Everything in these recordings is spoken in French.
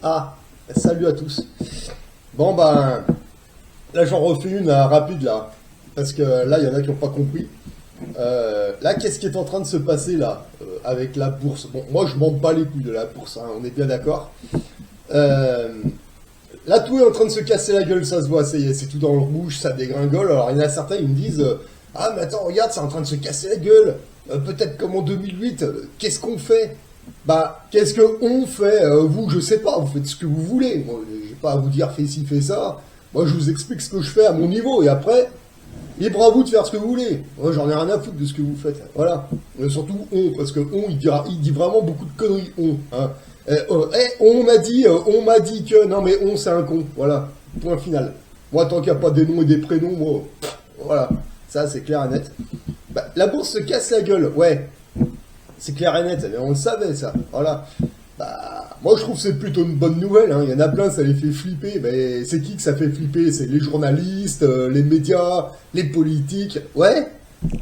Ah, salut à tous. Bon ben, là j'en refais une rapide là, parce que là il y en a qui n'ont pas compris. Là, qu'est-ce qui est en train de se passer là avec la bourse? Bon, moi je m'en bats les couilles de la bourse, hein, on est bien d'accord. Euh, Là tout est en train de se casser la gueule, ça se voit, c'est tout dans le rouge, ça dégringole. Alors il y en a certains, ils me disent ah mais attends, regarde, c'est en train de se casser la gueule. Peut-être comme en 2008, qu'est-ce qu'on fait? Bah, qu'est-ce que on fait? Vous, je sais pas, vous faites ce que vous voulez. Moi, j'ai pas à vous dire fais ci, fais ça. Moi, je vous explique ce que je fais à mon niveau. Et après, libre à vous de faire ce que vous voulez. Moi, j'en ai rien à foutre de ce que vous faites. Voilà. Surtout on, parce que on, il dit vraiment beaucoup de conneries, on. Hein. On m'a dit que. Non, mais on, c'est un con. Voilà. Point final. Moi, tant qu'il n'y a pas des noms et des prénoms, moi, voilà. Ça, c'est clair et net. Bah, la bourse se casse la gueule, ouais. C'est clair et net, on le savait ça. Voilà. Bah, moi je trouve que c'est plutôt une bonne nouvelle. Hein. Il y en a plein, ça les fait flipper. Mais c'est qui que ça fait flipper? C'est les journalistes, les médias, les politiques. Ouais,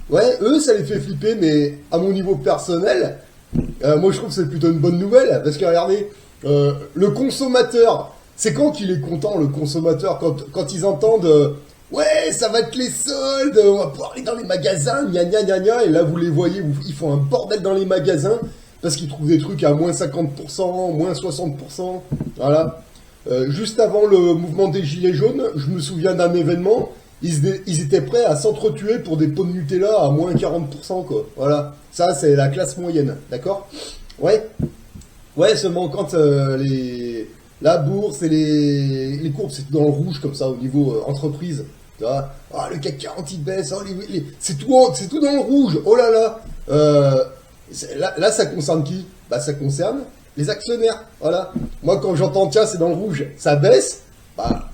ouais, eux ça les fait flipper, mais à mon niveau personnel, moi je trouve que c'est plutôt une bonne nouvelle. Parce que regardez, le consommateur, c'est quand qu'il est content le consommateur quand ils entendent ouais, ça va être les soldes, on va pouvoir aller dans les magasins, gna gna gna gna, et là vous les voyez, ils font un bordel dans les magasins, parce qu'ils trouvent des trucs à moins 50%, moins 60%, voilà. Juste avant le mouvement des Gilets jaunes, je me souviens d'un événement, ils étaient prêts à s'entretuer pour des pots de Nutella à moins 40%, quoi, voilà. Ça, c'est la classe moyenne, d'accord? Ouais. Ouais, seulement quand la bourse et les courbes, c'est dans le rouge comme ça au niveau entreprise. Tu vois, ah, le CAC 40 il baisse, oh, c'est tout dans le rouge. Oh là là. Là, ça concerne qui? Bah, ça concerne les actionnaires. Voilà. Moi, quand j'entends tiens, c'est dans le rouge, ça baisse. Bah,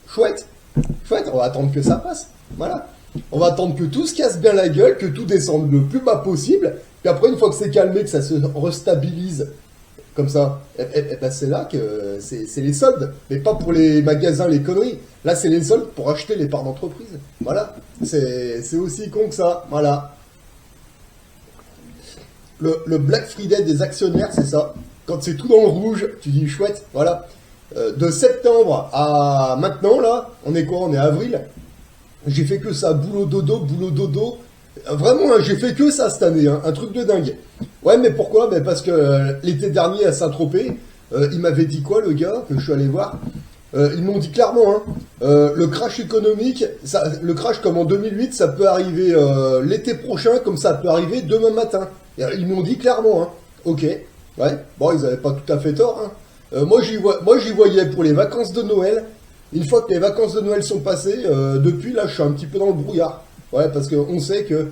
chouette, chouette. On va attendre que ça passe. Voilà. On va attendre que tout se casse bien la gueule, que tout descende le plus bas possible. Puis après, une fois que c'est calmé, que ça se restabilise comme ça, et ben c'est là que c'est les soldes, mais pas pour les magasins, les conneries. Là, c'est les soldes pour acheter les parts d'entreprise. Voilà, c'est aussi con que ça. Voilà. Le Black Friday des actionnaires, c'est ça. Quand c'est tout dans le rouge, tu dis chouette, voilà. De septembre à maintenant, là, on est quoi? On est avril. J'ai fait que ça, boulot dodo, boulot dodo. Vraiment, hein, j'ai fait que ça cette année, hein, un truc de dingue. Ouais, mais pourquoi? Ben parce que l'été dernier à Saint-Tropez, il m'avait dit quoi, le gars, que je suis allé voir? Ils m'ont dit clairement, hein, le crash économique, le crash comme en 2008, ça peut arriver l'été prochain, comme ça peut arriver demain matin. Et, ils m'ont dit clairement, hein. Ok, ouais, bon, ils n'avaient pas tout à fait tort. Hein. Moi, j'y voyais pour les vacances de Noël. Une fois que les vacances de Noël sont passées, depuis là, je suis un petit peu dans le brouillard. Ouais, parce qu'on sait que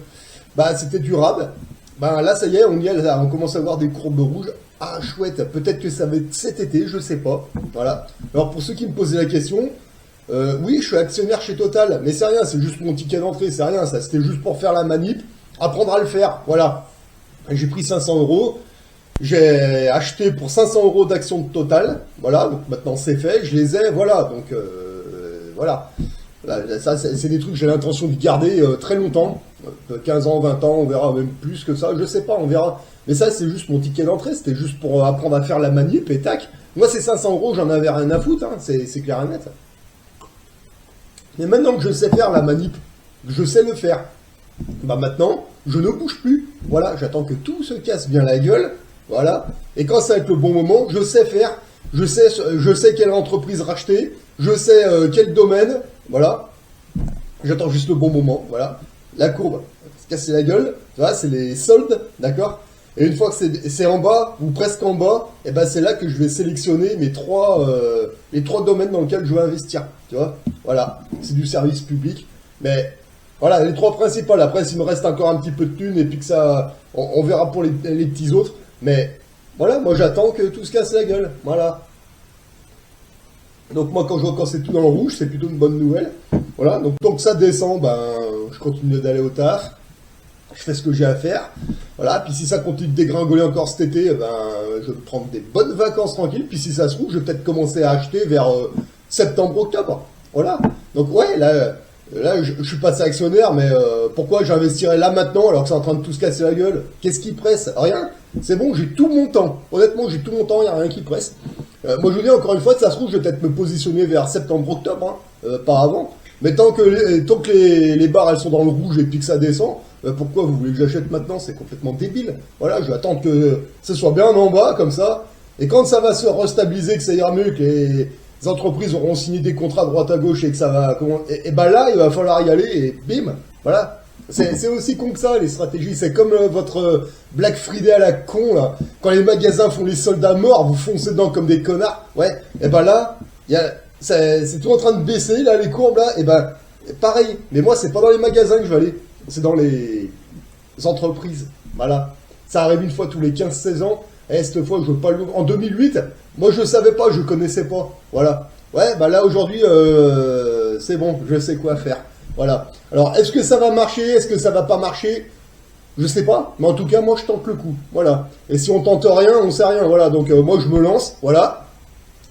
bah, c'était durable. Bah, là, ça y est, on y est, là, on commence à voir des courbes rouges. Ah, chouette, peut-être que ça va être cet été, je sais pas. Voilà. Alors, pour ceux qui me posaient la question, oui, je suis actionnaire chez Total, mais c'est rien, c'est juste mon ticket d'entrée, c'est rien, ça, c'était juste pour faire la manip, apprendre à le faire, voilà. J'ai pris 500 euros, j'ai acheté pour 500 euros d'actions de Total, voilà, donc maintenant c'est fait, je les ai, voilà, donc voilà. Voilà, ça, c'est des trucs que j'ai l'intention de garder très longtemps, 15 ans, 20 ans, on verra même plus que ça, je sais pas, on verra. Mais ça, c'est juste mon ticket d'entrée, c'était juste pour apprendre à faire la manip et tac. Moi, ces 500 euros, j'en avais rien à foutre, hein, c'est clair et net. Mais maintenant que je sais faire la manip, je sais le faire, bah maintenant, je ne bouge plus. Voilà, j'attends que tout se casse bien la gueule, voilà. Et quand ça va être le bon moment, je sais faire, je sais quelle entreprise racheter, je sais quel domaine, voilà. J'attends juste le bon moment, voilà. La courbe, se casser la gueule, voilà, c'est les soldes, d'accord. Et une fois que c'est en bas, ou presque en bas, et ben c'est là que je vais sélectionner les trois domaines dans lesquels je veux investir, tu vois. Voilà, c'est du service public, mais voilà, les trois principales. Après, s'il me reste encore un petit peu de thunes, et puis que ça, on verra pour les petits autres, mais voilà, moi j'attends que tout se casse la gueule, voilà. Donc moi, quand je vois quand c'est tout dans le rouge, c'est plutôt une bonne nouvelle. Voilà, donc tant que ça descend, ben, je continue d'aller au taf, je fais ce que j'ai à faire. Voilà, puis si ça continue de dégringoler encore cet été, ben, je vais prendre des bonnes vacances tranquilles. Puis si ça se trouve, je vais peut-être commencer à acheter vers septembre-octobre. Voilà, donc ouais, là je suis passé actionnaire, mais pourquoi j'investirais là maintenant alors que c'est en train de tout se casser la gueule? Qu'est-ce qui presse? Rien. C'est bon, j'ai tout mon temps. Honnêtement, j'ai tout mon temps, il n'y a rien qui presse. Moi je vous dis encore une fois, ça se trouve, je vais peut-être me positionner vers septembre-octobre, pas avant. Mais tant que les barres elles sont dans le rouge et puis que ça descend, pourquoi vous voulez que j'achète maintenant? C'est complètement débile. Voilà, je vais attendre que ce soit bien en bas, comme ça. Et quand ça va se restabiliser, que ça ira mieux, que les entreprises auront signé des contrats à droite à gauche et que ça va... Et ben là, il va falloir y aller et bim, voilà. C'est aussi con que ça, les stratégies. C'est comme votre Black Friday à la con, là. Quand les magasins font les soldats morts, vous foncez dedans comme des connards. Ouais, et ben là, c'est tout en train de baisser, là, les courbes, là. Et ben, pareil. Mais moi, c'est pas dans les magasins que je vais aller. C'est dans les entreprises. Voilà. Ça arrive une fois tous les 15-16 ans. Et cette fois, je veux pas le... En 2008, moi, je savais pas, je connaissais pas. Voilà. Ouais, bah là, aujourd'hui, c'est bon, je sais quoi faire. Voilà. Alors, est-ce que ça va marcher? Est-ce que ça va pas marcher? Je sais pas. Mais en tout cas, moi, je tente le coup. Voilà. Et si on tente rien, on sait rien. Voilà. Donc, moi, je me lance. Voilà.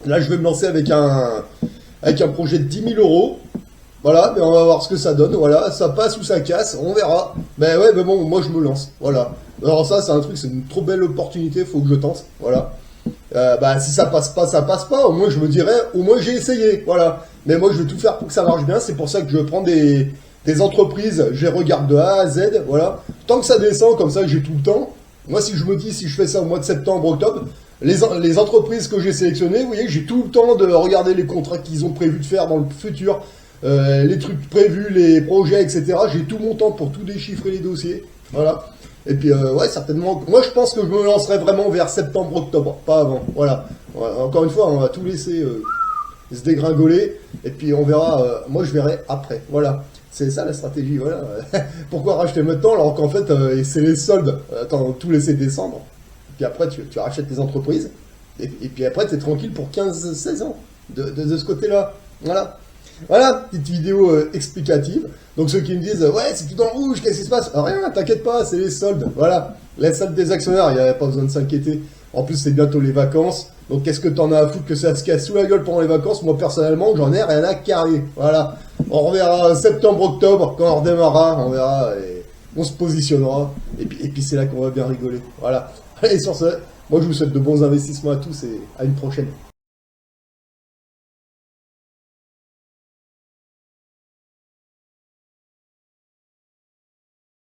Là, je vais me lancer avec un projet de 10 000 euros. Voilà. Mais on va voir ce que ça donne. Voilà. Ça passe ou ça casse. On verra. Ben ouais, mais bon, moi, je me lance. Voilà. Alors, ça, c'est un truc, c'est une trop belle opportunité. Faut que je tente. Voilà. Bah, si ça passe pas, ça passe pas. Au moins, je me dirais, au moins, j'ai essayé. Voilà. Mais moi, je vais tout faire pour que ça marche bien. C'est pour ça que je prends des entreprises, je les regarde de A à Z. Voilà. Tant que ça descend, comme ça, j'ai tout le temps. Moi, si je me dis, si je fais ça au mois de septembre, octobre, les entreprises que j'ai sélectionnées, vous voyez, j'ai tout le temps de regarder les contrats qu'ils ont prévu de faire dans le futur, les trucs prévus, les projets, etc. J'ai tout mon temps pour tout déchiffrer les dossiers. Voilà. Et puis, ouais, certainement. Moi, je pense que je me lancerai vraiment vers septembre-octobre, pas avant. Voilà. Ouais, encore une fois, on va tout laisser se dégringoler. Et puis, on verra. Moi, je verrai après. Voilà. C'est ça la stratégie. Voilà. Pourquoi racheter maintenant alors qu'en fait, c'est les soldes. Attends, tout laisser descendre. Puis après, tu rachètes tes entreprises. Et puis après, tu es tranquille pour 15-16 ans de ce côté-là. Voilà. Voilà, petite vidéo explicative. Donc ceux qui me disent, ouais, c'est tout en rouge, qu'est-ce qui se passe? Rien, t'inquiète pas, c'est les soldes. Voilà, les soldes des actionnaires, il n'y a pas besoin de s'inquiéter. En plus, c'est bientôt les vacances. Donc qu'est-ce que t'en as à foutre que ça se casse sous la gueule pendant les vacances? Moi, personnellement, j'en ai rien à carrer. Voilà, on reverra septembre-octobre, quand on redémarrera, on verra, et on se positionnera. Et puis c'est là qu'on va bien rigoler. Voilà. Allez, sur ce, moi je vous souhaite de bons investissements à tous et à une prochaine.